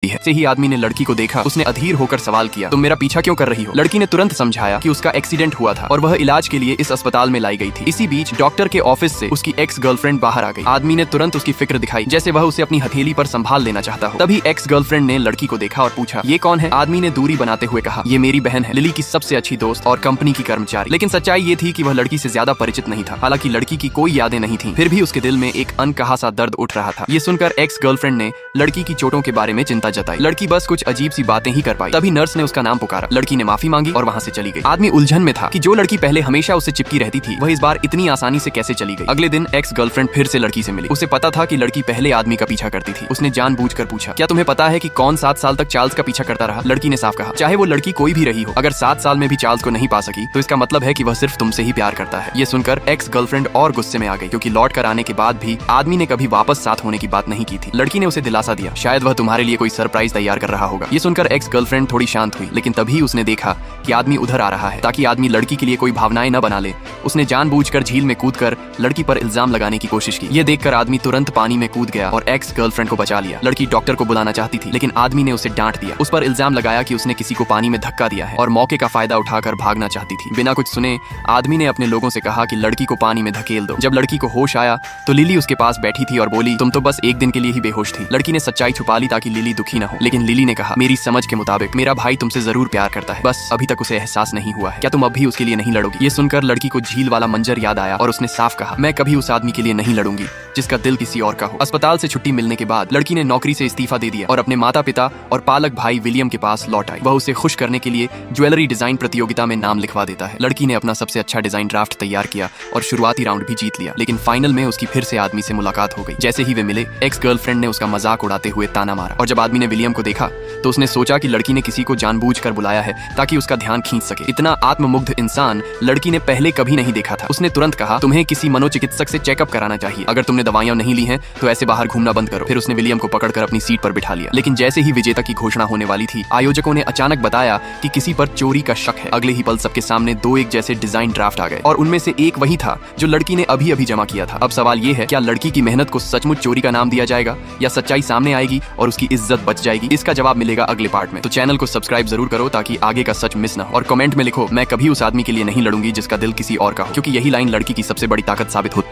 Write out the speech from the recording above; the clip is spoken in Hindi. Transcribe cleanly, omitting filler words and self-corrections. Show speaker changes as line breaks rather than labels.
है। से ही आदमी ने लड़की को देखा, उसने अधीर होकर सवाल किया, तुम मेरा पीछा क्यों कर रही हो? लड़की ने तुरंत समझाया कि उसका एक्सीडेंट हुआ था और वह इलाज के लिए इस अस्पताल में लाई गई थी। इसी बीच डॉक्टर के ऑफिस से उसकी एक्स गर्लफ्रेंड बाहर आ गई। आदमी ने तुरंत उसकी फिक्र दिखाई, जैसे वह उसे अपनी हथेली पर संभाल लेना चाहता हो। तभी एक्स गर्लफ्रेंड ने लड़की को देखा और पूछा, ये कौन है? आदमी ने दूरी बनाते हुए कहा, ये मेरी बहन है, लिली की सबसे अच्छी दोस्त और कंपनी की कर्मचारी। लेकिन सच्चाई ये थी कि वह लड़की से ज्यादा परिचित नहीं था। हालांकि लड़की की कोई यादें नहीं थी, फिर भी उसके दिल में एक अनकहा सा दर्द उठ रहा था। ये सुनकर एक्स गर्लफ्रेंड ने लड़की की चोटों के बारे में चिंता जताई। लड़की बस कुछ अजीब सी बातें ही कर पाई। तभी नर्स ने उसका नाम पुकारा। लड़की ने माफी मांगी और वहाँ से चली गई। आदमी उलझन में था कि जो लड़की पहले हमेशा उससे चिपकी रहती थी, वह इस बार इतनी आसानी से कैसे चली गई। अगले दिन एक्स गर्लफ्रेंड फिर से लड़की से मिली। उसे पता था कि लड़की पहले आदमी का पीछा करती थी। उसने जानबूझकर पूछा, क्या तुम्हें पता है कि कौन 7 साल तक चार्ल्स का पीछा करता रहा? लड़की ने साफ कहा, चाहे वो लड़की कोई भी रही हो, अगर 7 साल में भी चार्ल्स को नहीं पा सकी तो इसका मतलब है कि वह सिर्फ तुमसे ही प्यार करता है। ये सुनकर एक्स गर्लफ्रेंड और गुस्से में आ गई, क्योंकि लौट कर आने के बाद भी आदमी ने कभी वापस साथ होने की बात नहीं की थी। लड़की ने उसे दिलासा दिया, शायद वह तुम्हारे लिए कोई सरप्राइज तैयार कर रहा होगा। ये सुनकर एक्स गर्लफ्रेंड थोड़ी शांत हुई, लेकिन तभी उसने देखा कि आदमी उधर आ रहा है। ताकि आदमी लड़की के लिए कोई भावनाएं न बना ले, उसने जानबूझकर झील में कूदकर लड़की पर इल्जाम लगाने की कोशिश की। ये देखकर आदमी तुरंत पानी में कूद गया और एक्स गर्लफ्रेंड को बचा लिया। लड़की डॉक्टर को बुलाना चाहती थी, लेकिन आदमी ने उसे डांट दिया। उस पर इल्जाम लगाया कि उसने किसी को पानी में धक्का दिया है और मौके का फायदा उठाकर भागना चाहती थी। बिना कुछ सुने आदमी ने अपने लोगों से कहा कि लड़की को पानी में धकेल दो। जब लड़की को होश आया तो लिली उसके पास बैठी थी और बोली, तुम तो बस एक दिन के लिए ही बेहोश थी। लड़की ने सच्चाई छुपा ली ताकि लिली दुखी न हो, लेकिन लिली ने कहा, मेरी समझ के मुताबिक मेरा भाई तुमसे जरूर प्यार करता है, बस अभी तक उसे एहसास नहीं हुआ है। क्या तुम अब भी उसके लिए नहीं लड़ोगी? ये सुनकर लड़की को झील वाला मंजर याद आया और उसने साफ कहा, मैं कभी उस आदमी के लिए नहीं लड़ूंगी जिसका दिल किसी और का हो। अस्पताल से छुट्टी मिलने के बाद लड़की ने नौकरी से इस्तीफा दे दिया और अपने माता पिता और पालक भाई विलियम के पास लौट आई। वह उसे खुश करने के लिए ज्वेलरी डिजाइन प्रतियोगिता में नाम लिखवा देता है। लड़की ने अपना सबसे अच्छा डिजाइन ड्राफ्ट तैयार किया और शुरुआती राउंड भी जीत लिया, लेकिन फाइनल में उसकी फिर से आदमी से मुलाकात हो गई। जैसे ही वे मिले, एक्स गर्लफ्रेंड ने उसका मजाक उड़ाते हुए ताना मारा और जब आदमी ने विलियम को देखा तो उसने सोचा कि लड़की ने किसी को जानबूझकर बुलाया है ताकि उसका ध्यान खींच सके। इतना आत्ममुग्ध इंसान लड़की ने पहले कभी नहीं देखा था। उसने तुरंत कहा, तुम्हें किसी मनोचिकित्सक से चेकअप कराना चाहिए। अगर तुमने दवाइयां नहीं ली हैं तो ऐसे बाहर घूमना बंद करो। फिर उसने विलियम को पकड़कर अपनी सीट पर बिठा लिया। लेकिन जैसे ही विजेता की घोषणा होने वाली थी, आयोजकों ने अचानक बताया कि किसी पर चोरी का शक है। अगले ही पल सबके सामने 2 एक जैसे डिजाइन ड्राफ्ट आ गए और उनमें से एक वही था जो लड़की ने अभी अभी जमा किया था। अब सवाल ये है, क्या लड़की की मेहनत को सचमुच चोरी का नाम दिया जाएगा या सच्चाई सामने आएगी और उसकी इज्जत बच जाएगी? इसका जवाब मिलेगा अगले पार्ट में। तो चैनल को सब्सक्राइब जरूर करो ताकि आगे का सच मिस ना हो। और कमेंट में लिखो, मैं कभी उस आदमी के लिए नहीं लड़ूंगी जिसका दिल किसी और का हो, क्योंकि यही लाइन लड़की की सबसे बड़ी ताकत साबित होती है।